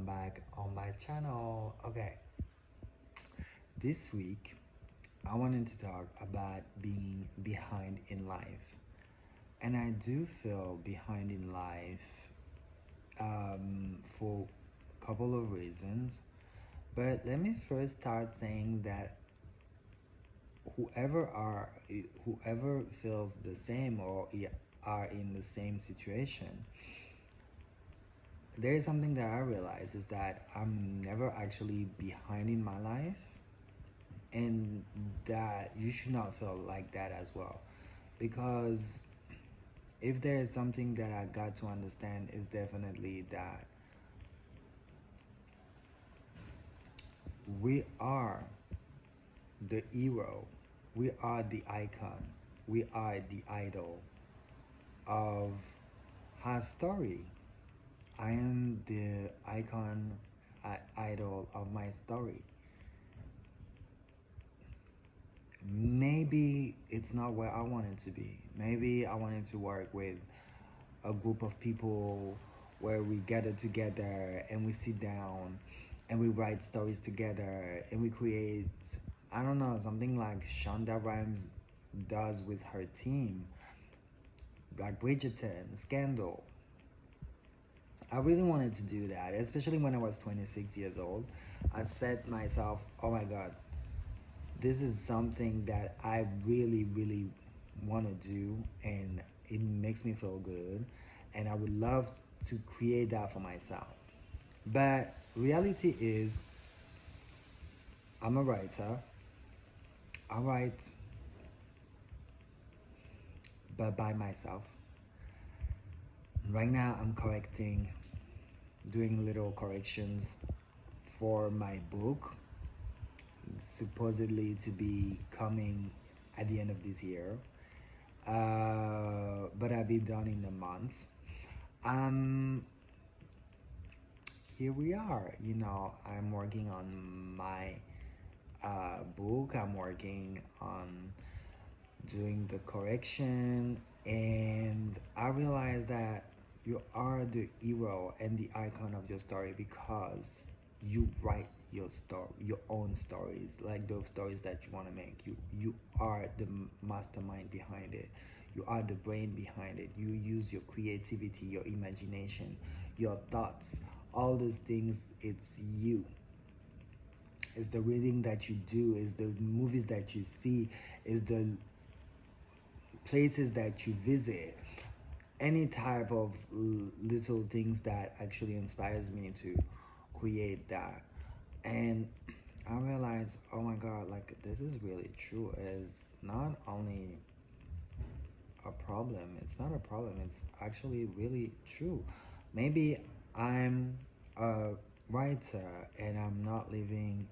welcome back on my channel. Okay, this week I wanted to talk about being behind in life, and I do feel behind in life for a couple of reasons. But let me first start saying that whoever feels the same or are in the same situation, there is something that I realize is that I'm never actually behind in my life, and that you should not feel like that as well. Because if there is something that I got to understand, is definitely that we are the hero, we are the icon, we are the idol of her story. I am the icon, idol of my story. Maybe it's not where I wanted to be. Maybe I wanted to work with a group of people where we gather together and we sit down and we write stories together and we create, I don't know, something like Shonda Rhimes does with her team, like Bridgerton, Scandal. I really wanted to do that, especially when I was 26 years old. I said myself, oh my God, this is something that I really, really want to do, and it makes me feel good, and I would love to create that for myself. But reality is, I'm a writer. I write, but by myself. Right now, I'm doing little corrections for my book, supposedly to be coming at the end of this year. But I'll be done in a month. Um, Here we are. I'm working on my book. I'm working on doing the correction, and I realized that you are the hero and the icon of your story because you write your story, your own stories, like those stories that you want to make. You are the mastermind behind it. You are the brain behind it. You use your creativity, your imagination, your thoughts, all those things. It's you. It's the reading that you do, it's the movies that you see, it's the places that you visit, any type of little things that actually inspires me to create that. And I realized, oh my God, like this is really true. It's not only a problem, it's not a problem, it's actually really true. Maybe I'm a writer and I'm not living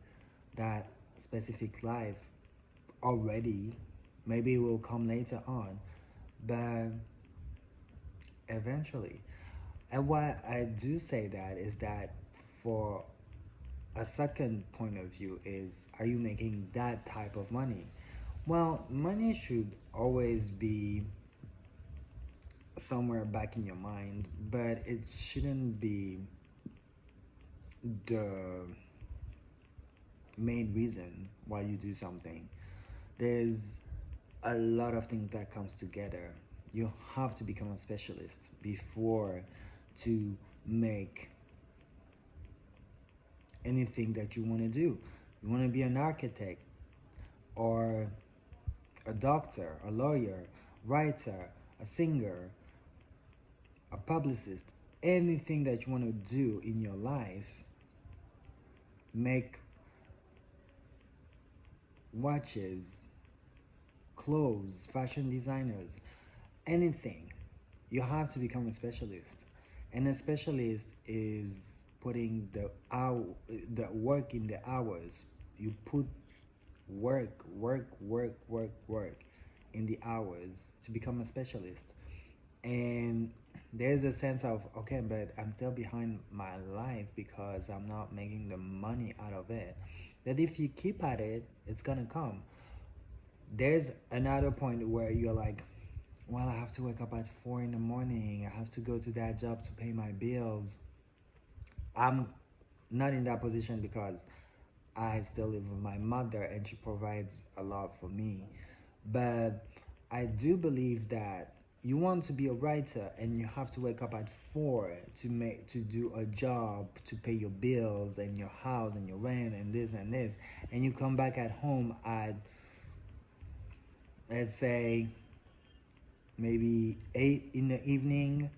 that specific life already. Maybe it will come later on, but eventually. And why I do say that is that for a second point of view is, are you making that type of money? Well, money should always be somewhere back in your mind, but it shouldn't be the main reason why you do something. There's a lot of things that comes together. You have to become a specialist before to make anything that you want to do. You want to be an architect or a doctor, a lawyer, writer, a singer, a publicist, anything that you want to do in your life, make watches, clothes, fashion designers, anything, you have to become a specialist. And a specialist is putting the work in the hours. You put work in the hours to become a specialist. And there's a sense of, okay, but I'm still behind my life because I'm not making the money out of it. That if you keep at it, it's gonna come. There's another point where you're like, well, I have to wake up at 4 in the morning. I have to go to that job to pay my bills. I'm not in that position because I still live with my mother and she provides a lot for me. But I do believe that you want to be a writer and you have to wake up at 4 to do a job to pay your bills and your house and your rent and this, and you come back at home at, let's say, maybe 8 in the evening.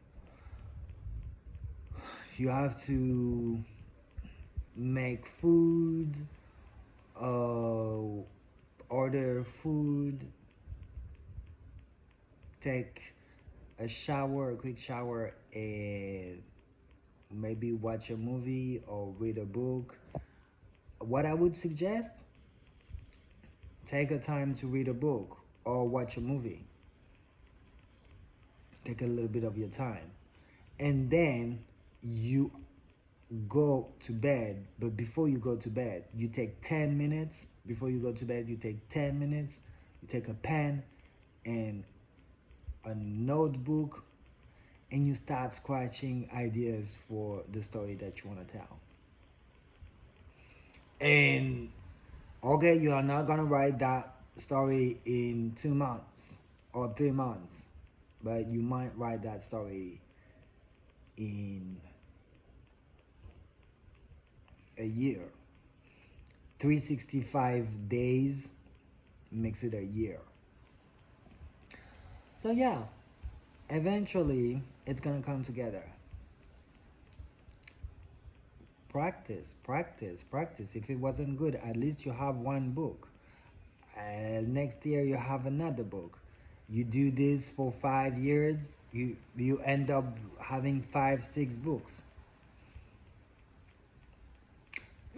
You have to make food, order food, take a shower, a quick shower, and maybe watch a movie or read a book. What I would suggest, take a time to read a book or watch a movie. Take a little bit of your time. And then you go to bed. But before you go to bed, you take 10 minutes. Before you go to bed, you take 10 minutes. You take a pen and a notebook and you start scratching ideas for the story that you want to tell. And okay, you are not gonna write that story in 2 months or 3 months, but you might write that story in a year. 365 days makes it a year. So yeah, eventually it's gonna come together. Practice, practice, practice. If it wasn't good, at least you have one book. Next year you have another book. You do this for 5 years, you end up having 5, 6 books.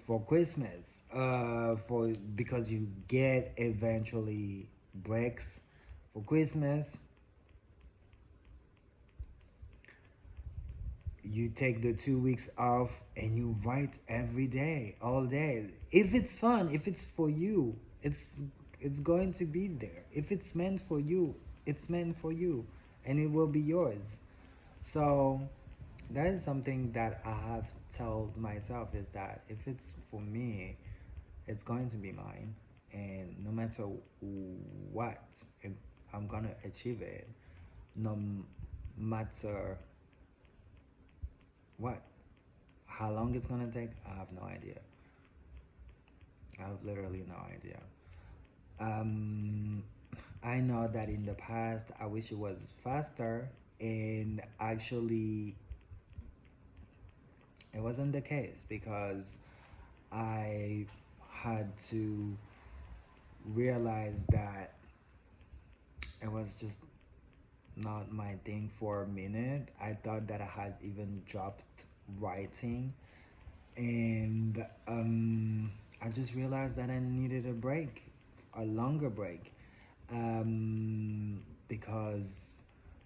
For Christmas, for because you get eventually breaks for Christmas. You take the 2 weeks off and you write every day, all day. If it's fun, if it's for you, it's going to be there. If it's meant for you, it's meant for you, and it will be yours. So that is something that I have told myself, is that if it's for me, it's going to be mine, and no matter what, I'm gonna achieve it. No matter what, how long it's gonna take, I have no idea. I have literally no idea. I know that in the past I wish it was faster, and actually it wasn't the case because I had to realize that it was just not my thing for a minute. I thought that I had even dropped writing, and I just realized that I needed a break, a longer break, because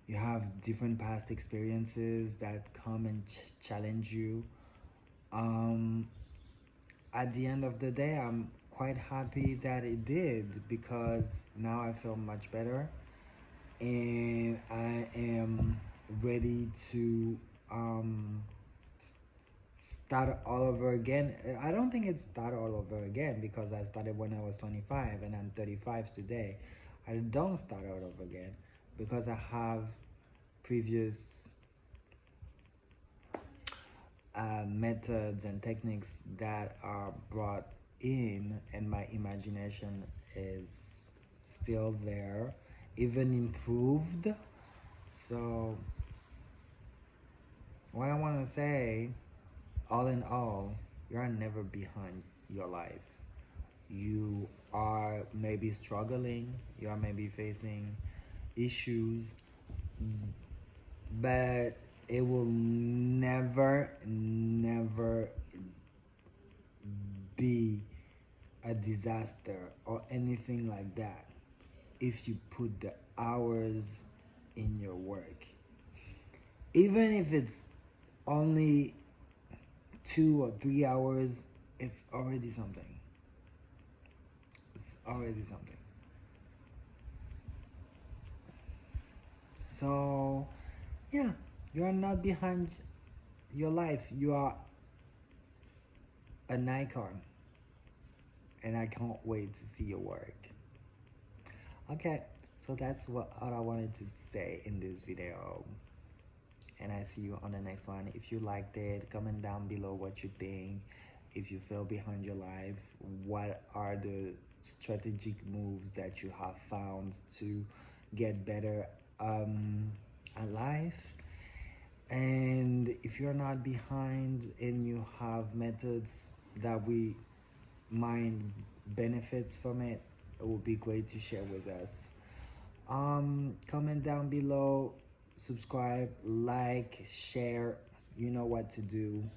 you have different past experiences that come and challenge you. At the end of the day, I'm quite happy that it did, because now I feel much better and I am ready to start all over again. I don't think it's start all over again, because I started when I was 25 and I'm 35 today. I don't start all over again because I have previous methods and techniques that are brought in, and my imagination is still there, even improved. So what I want to say, all in all, you are never behind your life. You are maybe struggling, you are maybe facing issues, but it will never, never be a disaster or anything like that if you put the hours in your work. Even if it's only 2 or 3 hours, it's already something. It's already something. So, yeah, you are not behind your life. You are an icon, and I can't wait to see your work. Okay, so that's what all I wanted to say in this video. And I see you on the next one. If you liked it, comment down below what you think. If you fell behind your life, what are the strategic moves that you have found to get better at life? And if you're not behind and you have methods that we mind benefits from it, it would be great to share with us. Comment down below, subscribe, like, share. You know what to do.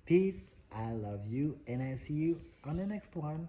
Peace. I love you, and I see you on the next one.